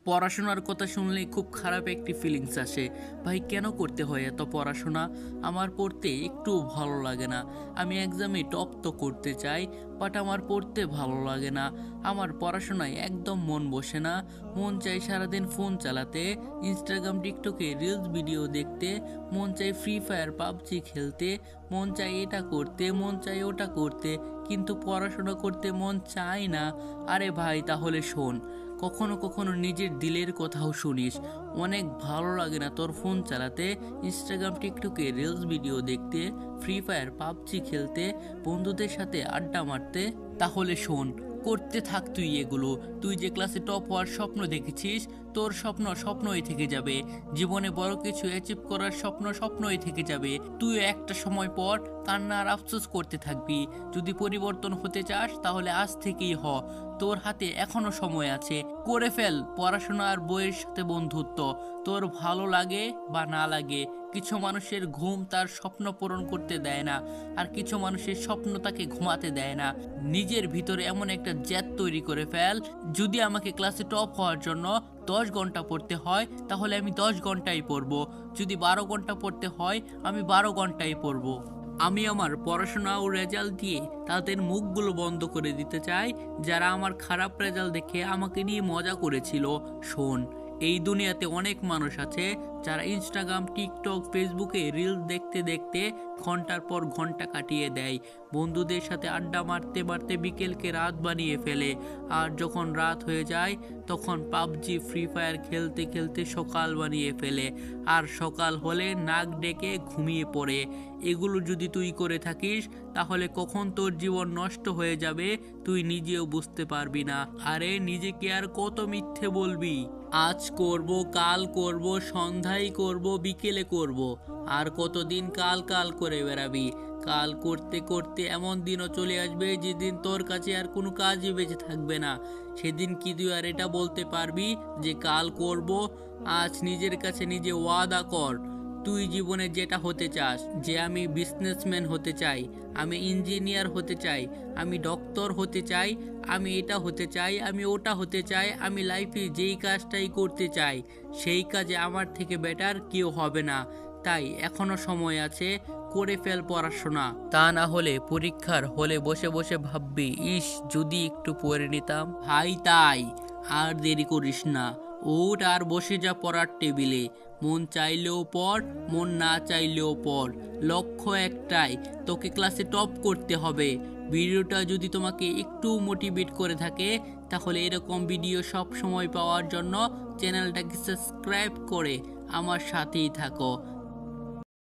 পড়াশোনার কথা শুনলেই খুব খারাপ একটি ফিলিংস আসে। ভাই কেন করতে হয় এত পড়াশোনা? আমার পড়তে একটু ভালো লাগে না। আমি এক্সামে টপ তো করতে চাই, বাট আমার পড়তে ভালো লাগে না। আমার পড়াশোনায় একদম মন বসে না। মন চাই সারাদিন ফোন চালাতে, ইনস্টাগ্রাম টিকটকে রিলস ভিডিও দেখতে, মন চাই ফ্রি ফায়ার পাবজি খেলতে, মন চাই এটা করতে, মন চাই ওটা করতে, কিন্তু পড়াশোনা করতে মন চায় না। আরে ভাই তাহলে শোন, কখনো কখনো নিজের দিলের কথাও শুনিস। অনেক ভালো লাগে না তোর ফোন চালাতে, ইনস্টাগ্রাম টিকটকে রিলস ভিডিও দেখতে, ফ্রি ফায়ার পাবজি খেলতে, বন্ধুদের সাথে আড্ডা মারতে? তাহলে শোন, করতে থাক তুই এগুলো। তুই যে ক্লাসে টপ হওয়ার স্বপ্ন দেখেছিস, তোর স্বপ্ন স্বপ্নই থেকে যাবে। জীবনে বড় কিছু অ্যাচিভ করার স্বপ্ন স্বপ্নই থেকে যাবে। তুই একটা সময় পর কান্না আর আফসোস করতে থাকবি। যদি পরিবর্তন হতে চাস তাহলে আজ থেকেই হ। তোর হাতে এখনো সময় আছে, করে ফেল পড়াশোনা আর বইয়ের সাথে বন্ধুত্ব। তোর ভালো লাগে বা না লাগে, কিছু মানুষের ঘুম তার স্বপ্ন পূরণ করতে দেয় না, আর কিছু মানুষের স্বপ্ন তাকে ঘুমাতে দেয় না। নিজের ভিতরে এমন একটা জেদ তৈরি করে ফেল, যদি আমাকে ক্লাসে টপ হওয়ার জন্য 10 ঘন্টা পড়তে হয় তাহলে আমি 10 ঘন্টাই পড়বো। যদি 12 ঘন্টা পড়তে হয় আমি 12 ঘন্টাই পড়বো। আমি আমার পড়াশোনা ও রেজাল্ট দিয়ে তাদের মুখগুলো বন্ধ করে দিতে চাই, যারা আমার খারাপ রেজাল্ট দেখে আমাকে নিয়ে মজা করেছিল। শোন, এই দুনিয়াতে অনেক মানুষ আছে যারা ইনস্টাগ্রাম টিকটক ফেসবুকে রিলস দেখতে দেখতে ঘন্টার পর ঘন্টা কাটিয়ে দেয়। বন্ধুদের সাথে আড্ডা মারতে মারতে বিকেলকে রাত বানিয়ে ফেলে, আর যখন রাত হয়ে যায় তখন পাবজি ফ্রি ফায়ার খেলতে খেলতে সকাল বানিয়ে ফেলে, আর সকাল হলে নাক ডেকে ঘুমিয়ে পড়ে। এগুলো যদি তুই করে থাকিস তাহলে কখন তোর জীবন নষ্ট হয়ে যাবে তুই নিজেও বুঝতে পারবি না। আরে নিজেকে আর কত মিথ্যে বলবি? আজ করব, কাল করব, সন্ধ্যায় করব, বিকেলে করব, আর কতদিন কাল কাল করে বেড়াবি? কাল করতে করতে এমন দিনও চলে আসবে যেদিন তোর কাছে আর কোনো কাজই বেঁচে থাকবে না। সেদিন কি তুই আর এটা বলতে পারবি যে কাল করব? আজ নিজের কাছে নিজে ওয়াদা কর, তুই জীবনে যেটা হতে চাস, যে আমি বিজনেসম্যান হতে চাই, আমি ইঞ্জিনিয়ার হতে চাই, আমি ডক্টর হতে চাই, আমি এটা হতে চাই, আমি ওটা হতে চাই, আমি লাইফে যেই কাজটাই করতে চাই সেই কাজে আমার থেকে বেটার কেউ হবে না। তাই এখনো সময় আছে, করে ফেল পড়াশোনা। তা না হলে পরীক্ষার হলে বসে বসে ভাববি, ইস যদি একটু পড়ে নিতাম। ভাই তাই আর দেরি করিস না, ওঠ আর বসে যা পড়ার টেবিলে। মন চাইলেও পড়, মন না চাইলেও পড়। লক্ষ্য একটাই, তোকে ক্লাসে টপ করতে হবে। ভিডিওটা যদি তোমাকে একটু মোটিভেট করে থাকে তাহলে এরকম ভিডিও সব সময় পাওয়ার জন্য চ্যানেলটাকে সাবস্ক্রাইব করে আমার সাথেই থাকো।